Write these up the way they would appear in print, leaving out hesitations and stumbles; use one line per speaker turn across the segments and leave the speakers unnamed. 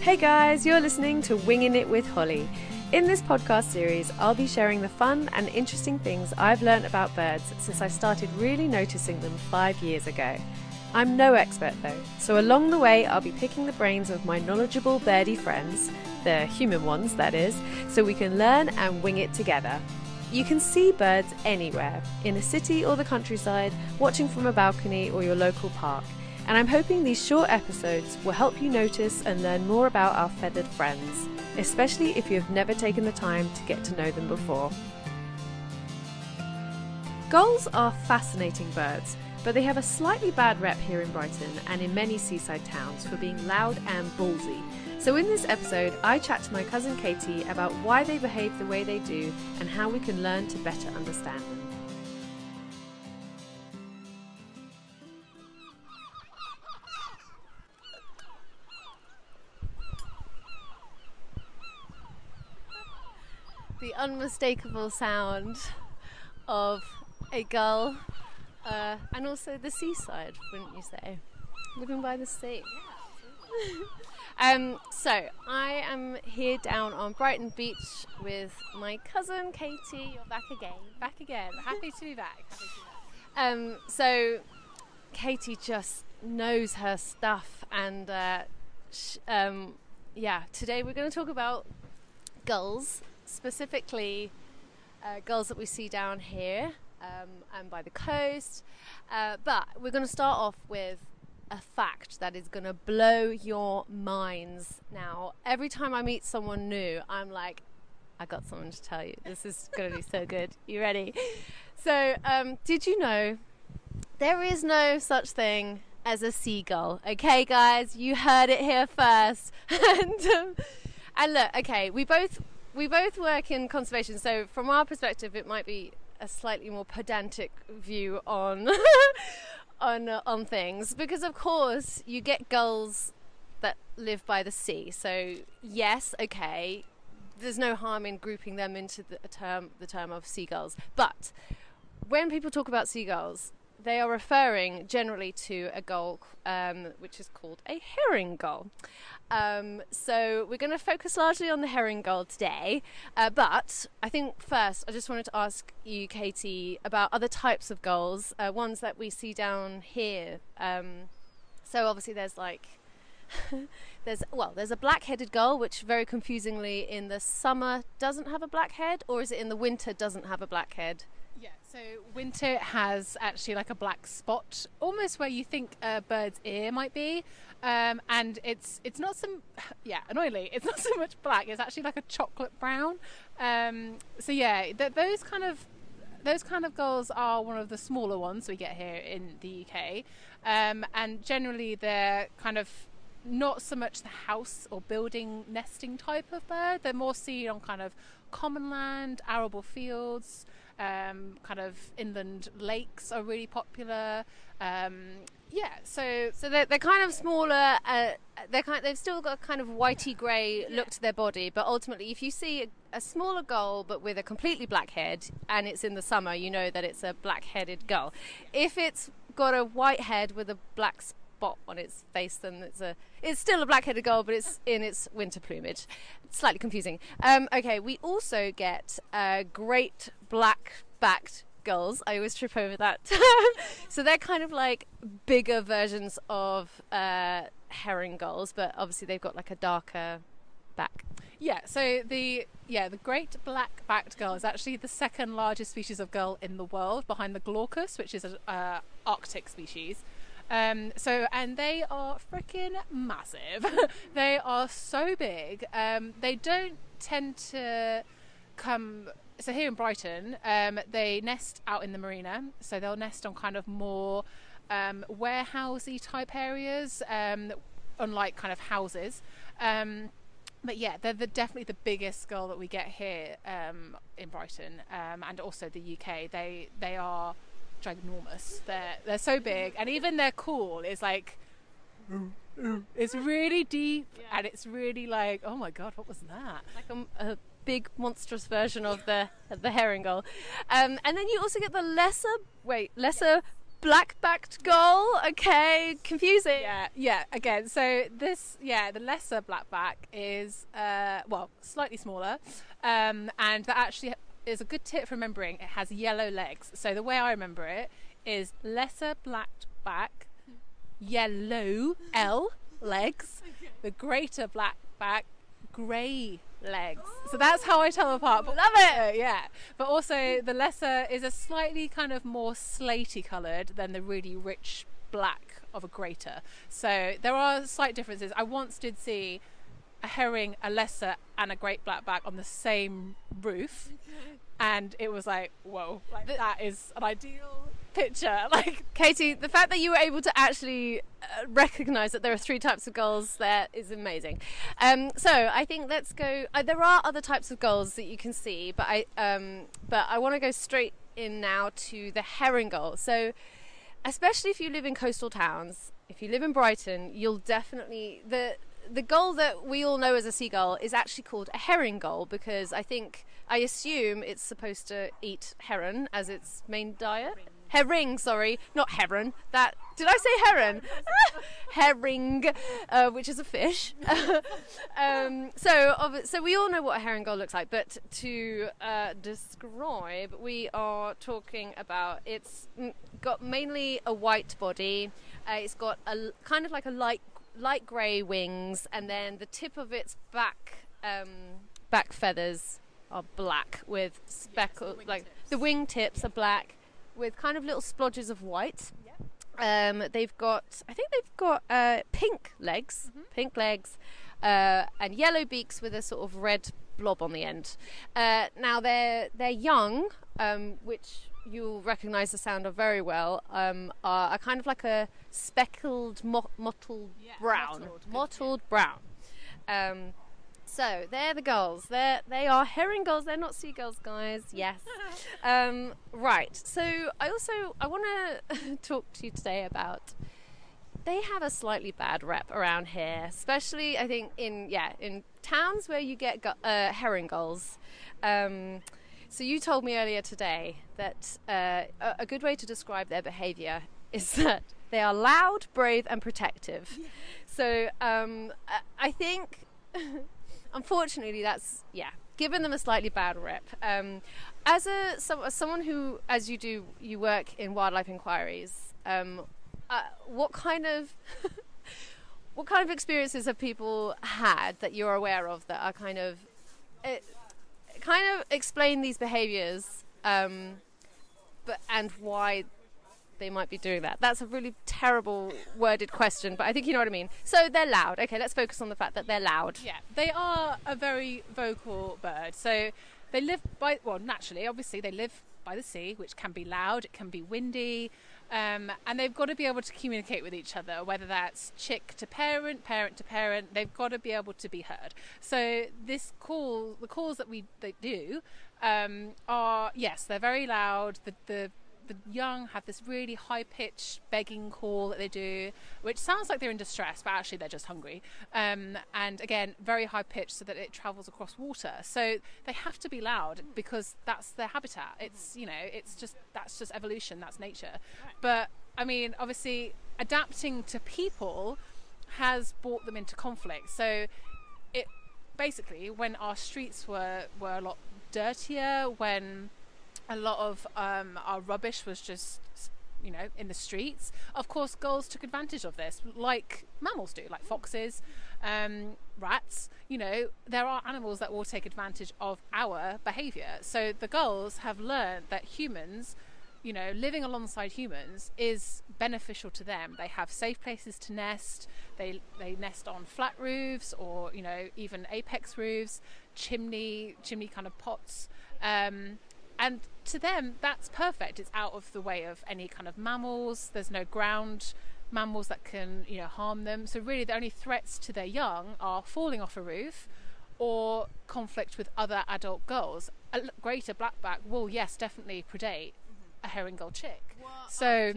Hey guys, you're listening to Wingin' It with Holly. In this podcast series, I'll be sharing the fun and interesting things I've learnt about birds since I started really noticing them 5 years ago. I'm no expert though, so along the way I'll be picking the brains of my knowledgeable birdie friends, the human ones that is, so we can learn and wing it together. You can see birds anywhere, in a city or the countryside, watching from a balcony or your local park. And I'm hoping these short episodes will help you notice and learn more about our feathered friends, especially if you have never taken the time to get to know them before. Gulls are fascinating birds, but they have a slightly bad rep here in Brighton and in many seaside towns for being loud and ballsy. So in this episode, I chat to my cousin Katie about why they behave the way they do and how we can learn to better understand them. The unmistakable sound of a gull and also the seaside, wouldn't you say? Living by the sea. Yeah, so I am here down on Brighton Beach with my cousin Katie. You're back again.
Back again. Happy to be back.
So Katie just knows her stuff, and today we're going to talk about gulls. Specifically gulls that we see down here and by the coast, but we're going to start off with a fact that is going to blow your minds. Now, every time I meet someone new, I'm like, I got something to tell you. This is going to be so good. You ready? So did you know there is no such thing as a seagull? Okay guys, you heard it here first. And look, okay, we both work in conservation, so from our perspective it might be a slightly more pedantic view on on things, because of course you get gulls that live by the sea. So yes, okay, there's no harm in grouping them into the term of seagulls. But when people talk about seagulls, they are referring generally to a gull which is called a herring gull. So we're going to focus largely on the herring gull today, but I think first I just wanted to ask you, Katie, about other types of gulls, ones that we see down here. So obviously there's like there's a black-headed gull, which very confusingly in the summer doesn't have a black head, or is it in the winter doesn't have a black head?
Yeah, so winter has actually like a black spot, almost where you think a bird's ear might be, and it's not annoyingly, it's not so much black. It's actually like a chocolate brown. So yeah, those kind of gulls are one of the smaller ones we get here in the UK, and generally they're kind of not so much the house or building nesting type of bird. They're more seen on kind of common land, arable fields. Kind of inland lakes are really popular. So
they're kind of smaller. They've still got a kind of whitey grey look to their body, but ultimately, if you see a smaller gull but with a completely black head, and it's in the summer, you know that it's a black-headed gull. If it's got a white head with a black spot on its face, then it's still a black-headed gull, but it's in its winter plumage. It's slightly confusing. Okay, we also get great black-backed gulls. I always trip over that. So they're kind of like bigger versions of herring gulls, but obviously they've got like a darker back.
Yeah, so the great black-backed gull is actually the second largest species of gull in the world, behind the glaucus, which is an Arctic species. And they are freaking massive. They are so big. They don't tend to come. So here in Brighton, they nest out in the marina. So they'll nest on kind of more warehousey type areas, unlike kind of houses. But yeah, they're definitely the biggest gull that we get here in Brighton, and also the UK. They are ginormous. They're so big, and even their call is like it's really deep, and it's really like, oh my god, what was that?
Like a big monstrous version of the herring gull. And then you also get the lesser black-backed gull. Okay, confusing.
Yeah. Again, so this, the lesser blackback is slightly smaller, and that actually is a good tip for remembering. It has yellow legs. So the way I remember it is lesser blackback, yellow legs, the greater blackback, grey legs. So that's how I tell them apart. But,
love it.
Yeah. But also the lesser is a slightly kind of more slatey coloured than the really rich black of a greater. So there are slight differences. I once did see a herring, a lesser and a great blackback on the same roof, and it was like, whoa, like that is an ideal picture. Like,
Katie, the fact that you were able to actually recognise that there are 3 types of gulls there is amazing. So I think let's go. There are other types of gulls that you can see, but I want to go straight in now to the herring gull. So especially if you live in coastal towns, if you live in Brighton, you'll definitely the gull that we all know as a seagull is actually called a herring gull because I assume it's supposed to eat heron as its main diet. Herring, sorry, not heron. Did I say heron? Herring, which is a fish. So we all know what a herring gull looks like, but to describe, we are talking about it's got mainly a white body. It's got a kind of like a light grey wings, and then the tip of its back feathers are black with speckle, like the wing tips are black with kind of little splodges of white. They've got pink legs, and yellow beaks with a sort of red blob on the end. Now they're young, which you'll recognise the sound of very well, are kind of like a speckled mottled brown. So they're the gulls. They are herring gulls. They're not seagulls, guys. Yes. Right. So I want to talk to you today about. They have a slightly bad rep around here, especially I think in towns where you get herring gulls. So you told me earlier today that a good way to describe their behaviour is that they are loud, brave, and protective. So I think. Unfortunately, that's given them a slightly bad rep. As someone who, as you do, you work in wildlife inquiries. What kind of experiences have people had that you're aware of that are kind of explain these behaviours, and why they might be doing that? That's a really terrible worded question, but I think you know what I mean. So they're loud. Okay, let's focus on the fact that they're loud.
Yeah, they are a very vocal bird. So they live naturally, obviously, they live by the sea, which can be loud, it can be windy, and they've got to be able to communicate with each other, whether that's chick to parent, parent to parent. They've got to be able to be heard. So the calls that they do are, yes, they're very loud. The young have this really high-pitched begging call that they do, which sounds like they're in distress, but actually they're just hungry. And again, very high-pitched so that it travels across water. So they have to be loud because that's their habitat. It's that's just evolution, that's nature. But I mean, obviously, adapting to people has brought them into conflict. So it basically, when our streets were a lot dirtier, when a lot of our rubbish was just, in the streets. Of course, gulls took advantage of this, like mammals do, like foxes, rats. There are animals that will take advantage of our behaviour. So the gulls have learned that humans, living alongside humans is beneficial to them. They have safe places to nest. They nest on flat roofs or, even apex roofs, chimney kind of pots. And to them, that's perfect. It's out of the way of any kind of mammals. There's no ground mammals that can, harm them. So really, the only threats to their young are falling off a roof or conflict with other adult gulls. A greater blackback will, yes, definitely predate a herring gull chick. There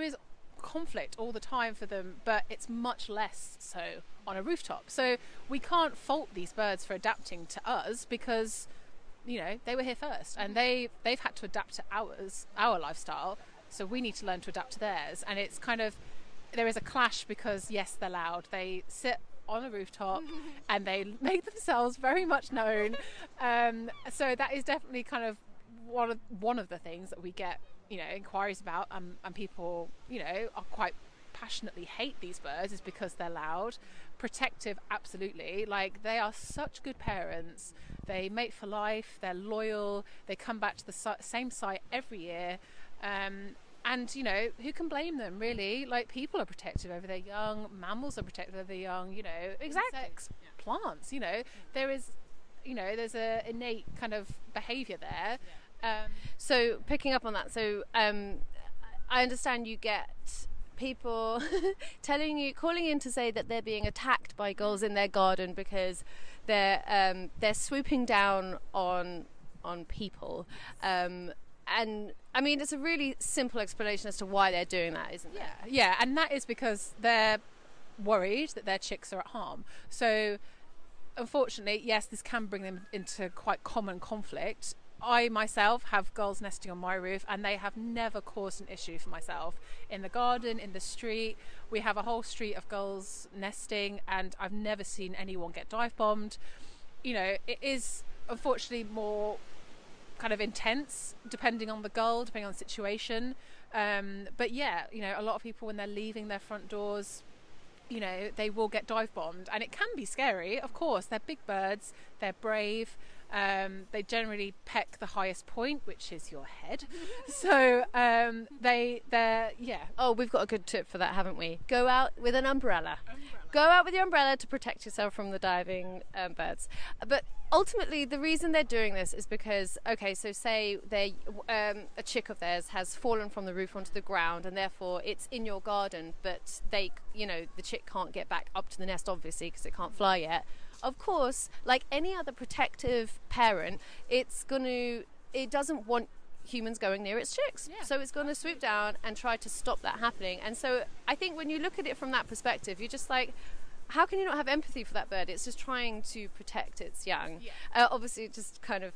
is conflict all the time for them, but it's much less so on a rooftop. So we can't fault these birds for adapting to us because they were here first, and they've had to adapt to our lifestyle so we need to learn to adapt to theirs. And it's kind of, there is a clash because yes, they're loud, they sit on a rooftop and they make themselves very much known. So that is definitely kind of one of the things that we get, you know, inquiries about, and people, you know, are quite passionately hate these birds, is because they're loud. Protective, absolutely. Like, they are such good parents. They mate for life, they're loyal, they come back to the same site every year. And, you know, who can blame them, really? Like, people are protective over their young, mammals are protective over their young, you know, insects, plants, you know. There is, you know, there's a innate kind of behaviour there.
So, picking up on that, so I understand you get people calling in to say that they're being attacked by gulls in their garden because they're swooping down on people. And I mean, it's a really simple explanation as to why they're doing that, isn't it?
Yeah, and that is because they're worried that their chicks are at harm. So, unfortunately, yes, this can bring them into quite common conflict. I myself have gulls nesting on my roof, and they have never caused an issue for myself. In the garden, in the street, we have a whole street of gulls nesting, and I've never seen anyone get dive bombed. You know, it is unfortunately more kind of intense depending on the gull, depending on the situation. But yeah, you know, a lot of people, when they're leaving their front doors, you know, they will get dive bombed, and it can be scary. Of course, they're big birds, they're brave. They generally peck the highest point, which is your head. So they're
Oh, we've got a good tip for that, haven't we? Go out with an umbrella. Go out with your umbrella to protect yourself from the diving birds. But ultimately, the reason they're doing this is because, okay, so say they a chick of theirs has fallen from the roof onto the ground, and therefore it's in your garden, but they, you know, the chick can't get back up to the nest, obviously, because it can't fly yet. Of course, like any other protective parent, it doesn't want humans going near its chicks. Yeah. So it's going to swoop down and try to stop that happening. And so I think when you look at it from that perspective, you're just like, how can you not have empathy for that bird? It's just trying to protect its young. Yeah. Obviously, it just kind of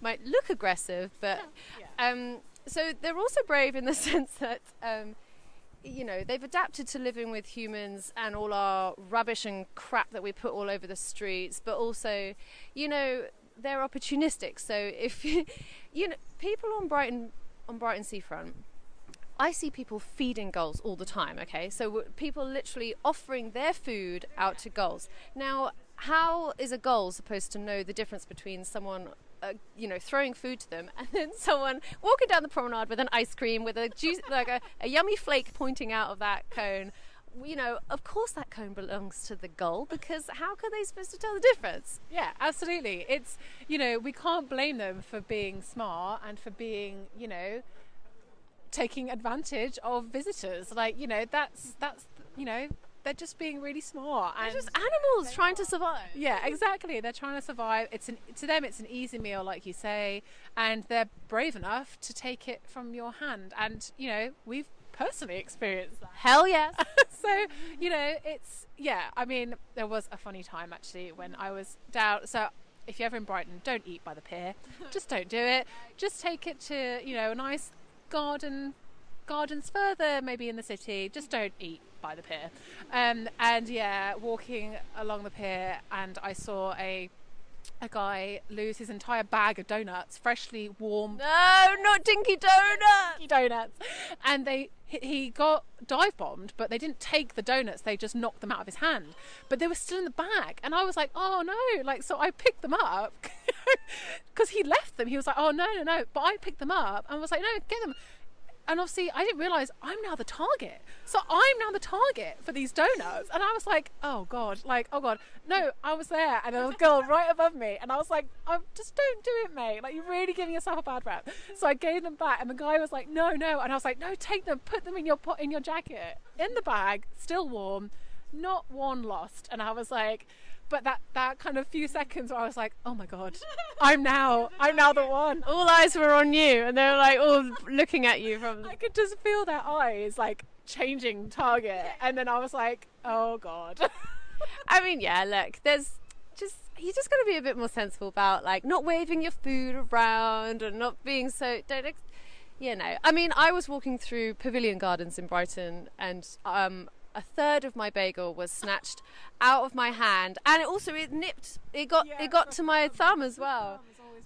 might look aggressive, but so they're also brave in the sense that you know, they've adapted to living with humans and all our rubbish and crap that we put all over the streets, but also, you know, they're opportunistic. So if you know, people on Brighton seafront, I see people feeding gulls all the time. Okay, so people literally offering their food out to gulls. Now, how is a gull supposed to know the difference between someone you know, throwing food to them, and then someone walking down the promenade with an ice cream with a juice, like a yummy flake pointing out of that cone? You know, of course that cone belongs to the gull, because how are they supposed to tell the difference?
Yeah, absolutely. It's, you know, we can't blame them for being smart and for being, you know, taking advantage of visitors. Like, you know, that's you know, they're just being really smart.
They're just animals trying to survive.
Yeah, exactly. They're trying to survive. To them, it's an easy meal, like you say, and they're brave enough to take it from your hand. And, you know, we've personally experienced that.
Hell yes.
So, you know, it's, yeah, I mean, there was a funny time, actually, when I was down. So if you're ever in Brighton, don't eat by the pier. Just don't do it. Just take it to, you know, a nice gardens further, maybe in the city. Just don't eat by the pier. And yeah, walking along the pier, and I saw a guy lose his entire bag of donuts, freshly warm.
No, not dinky donuts.
Dinky donuts. And he got dive bombed, but they didn't take the donuts, they just knocked them out of his hand, but they were still in the bag. And I was like, oh no, like, so I picked them up because he left them. He was like, oh no, but I picked them up and was like, no, get them. And obviously I didn't realise I'm now the target. So I'm now the target for these donuts. And I was like, oh God, no, I was there. And there was a girl right above me. And I was like, oh, just don't do it, mate. Like, you're really giving yourself a bad rap. So I gave them back, and the guy was like, no. And I was like, no, take them, put them in your jacket, in the bag, still warm, not one lost. And I was like, but that kind of few seconds where I was like, oh my God, I'm now the one.
All eyes were on you, and they were like all looking at you from.
I could just feel their eyes like changing target, and then I was like, oh God.
I mean, yeah, look, you just got to be a bit more sensible about, like, not waving your food around and not being so. you know, I mean, I was walking through Pavilion Gardens in Brighton, and a third of my bagel was snatched out of my hand, and it got to my thumb as well.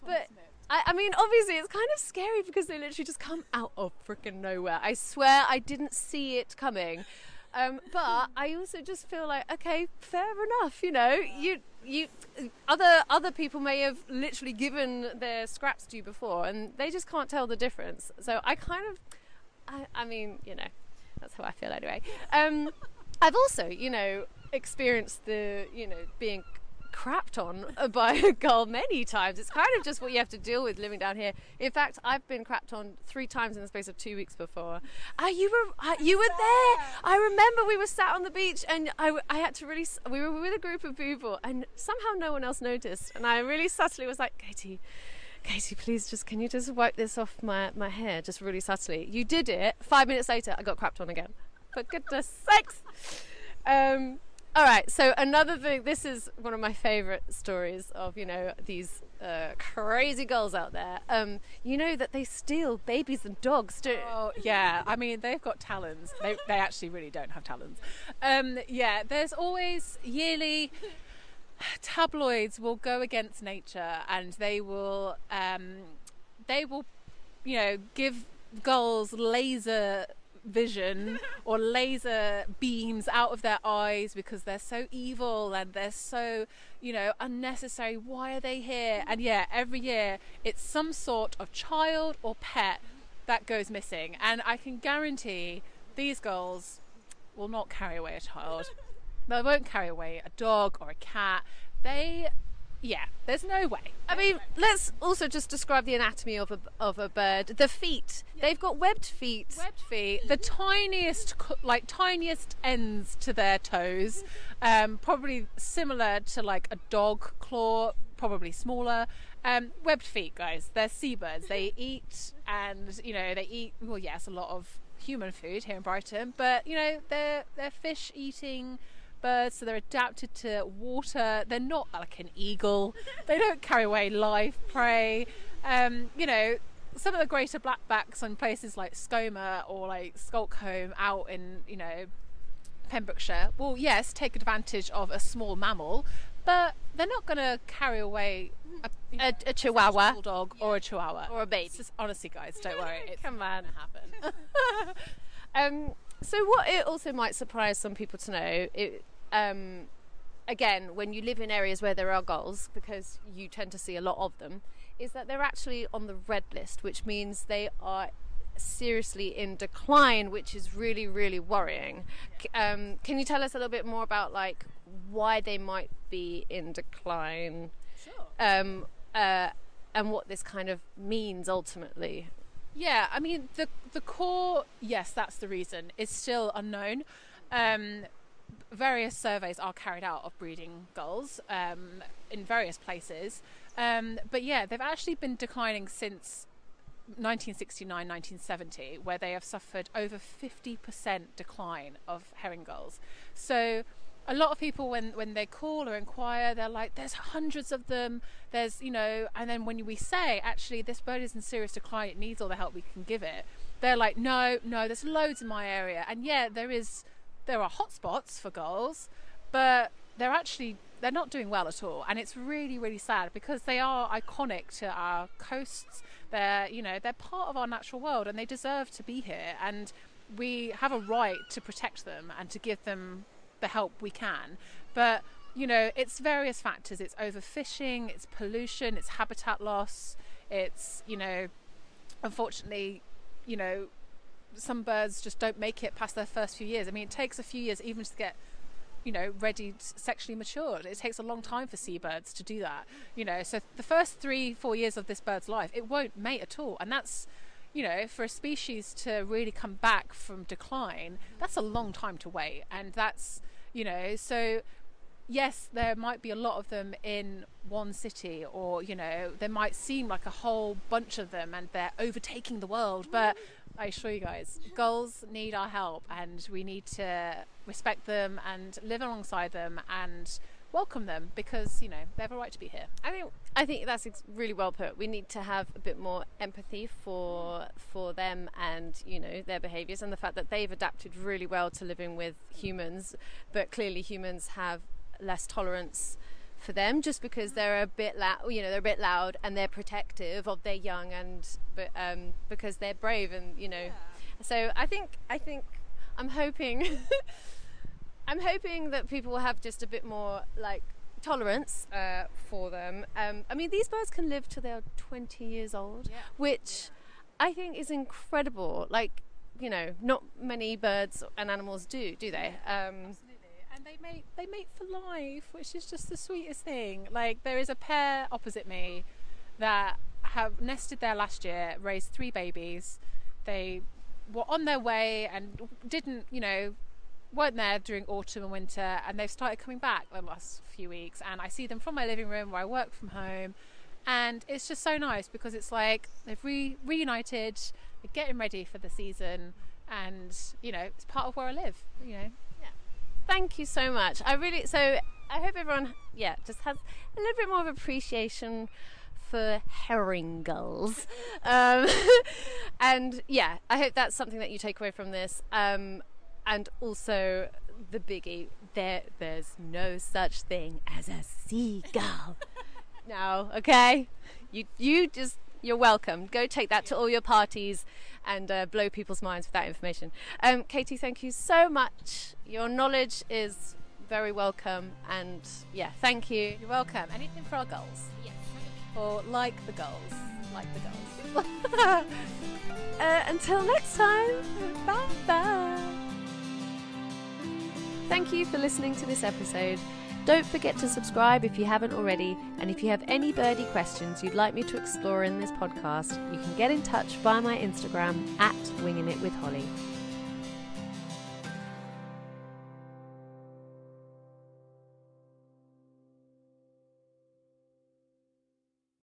But I mean, obviously, it's kind of scary because they literally just come out of freaking nowhere. I swear, I didn't see it coming. But I also just feel like, okay, fair enough. You know, other people may have literally given their scraps to you before, and they just can't tell the difference. So I mean, you know, that's how I feel anyway. I've also, you know, experienced being crapped on by a gull many times. It's kind of just what you have to deal with living down here. In fact, I've been crapped on 3 times in the space of 2 weeks before. You were there. I remember we were sat on the beach, and we were with a group of people, and somehow no one else noticed, and I really subtly was like, Katie, please, can you just wipe this off my hair, just really subtly. You did it. 5 minutes later, I got crapped on again. For goodness sakes. All right, so another thing, this is one of my favourite stories of, you know, these crazy gulls out there. You know that they steal babies and dogs too.
Oh, yeah. I mean, they've got talons. They actually really don't have talons. Yeah, there's always yearly... tabloids will go against nature, and they will, you know, give gulls laser vision or laser beams out of their eyes because they're so evil and they're so, you know, unnecessary. Why are they here? And yeah, every year it's some sort of child or pet that goes missing, and I can guarantee these gulls will not carry away a child. They won't carry away a dog or a cat. There's no way.
I mean, let's also just describe the anatomy of a bird. The feet. They've got webbed feet.
The tiniest ends to their toes. Probably similar to like a dog claw, probably smaller. Webbed feet, guys. They're seabirds. They eat, and, you know, well, yes, a lot of human food here in Brighton, but, you know, they're fish eating birds, so they're adapted to water. They're not like an eagle. They don't carry away live prey. You know, some of the greater blackbacks on places like Skoma or like Skulkholm out in, you know, Pembrokeshire will, yes, take advantage of a small mammal, but they're not going to carry away
a chihuahua,
a bulldog, or a chihuahua,
or a baby.
Just, honestly, guys, don't worry. It's
Come on,
gonna happen.
So what it also might surprise some people to know, again, when you live in areas where there are gulls, because you tend to see a lot of them, is that they're actually on the red list, which means they are seriously in decline, which is really, really worrying. Can you tell us a little bit more about like why they might be in decline?
Sure.
And what this kind of means ultimately?
Yeah, I mean, the core, yes, that's the reason, is still unknown. Various surveys are carried out of breeding gulls in various places. But yeah, they've actually been declining since 1969, 1970, where they have suffered over 50% decline of herring gulls. So a lot of people, when they call or inquire, they're like, there's hundreds of them, there's, you know, and then when we say, actually, this bird is in serious decline, it needs all the help we can give it, they're like, no, there's loads in my area. And yeah, there are hotspots for gulls, but they're not doing well at all. And it's really, really sad because they are iconic to our coasts. They're part of our natural world, and they deserve to be here. And we have a right to protect them and to give them the help we can. But, you know, it's various factors. It's overfishing, it's pollution, it's habitat loss, it's, you know, unfortunately, you know, some birds just don't make it past their first few years. I mean, it takes a few years even to get, you know, ready, sexually matured. It takes a long time for seabirds to do that, you know. So the first 3-4 years of this bird's life, it won't mate at all. And that's, you know, for a species to really come back from decline, that's a long time to wait. And that's, you know, so yes, there might be a lot of them in one city, or, you know, there might seem like a whole bunch of them and they're overtaking the world, but I assure you guys, gulls need our help, and we need to respect them and live alongside them and welcome them, because they have a right to be here.
I think that's really well put. We need to have a bit more empathy for them and their behaviours, and the fact that they've adapted really well to living with humans, but clearly humans have less tolerance for them just because they're a bit loud and they're protective of their young, but because they're brave and So I think I'm hoping that people will have just a bit more tolerance for them. These birds can live till they're 20 years old, which I think is incredible. Not many birds and animals do they?
Absolutely. And they mate for life, which is just the sweetest thing. There is a pair opposite me that have nested there last year, raised 3 babies. They were on their way and weren't there during autumn and winter, and they've started coming back the last few weeks, and I see them from my living room where I work from home, and it's just so nice because it's they've reunited, they're getting ready for the season, and it's part of where I live.
Thank you so much. I hope everyone just has a little bit more of appreciation for herring gulls, and I hope that's something that you take away from this. And also the biggie, there's no such thing as a seagull. No, okay? You're welcome. Go take that to all your parties and blow people's minds with that information. Katie, thank you so much. Your knowledge is very welcome, and thank you.
You're welcome. Anything for our gulls?
Yes.
Or like the gulls.
Until next time, bye. Thank you for listening to this episode. Don't forget to subscribe if you haven't already, and if you have any birdie questions you'd like me to explore in this podcast, you can get in touch via my Instagram @WingingItWithHolly.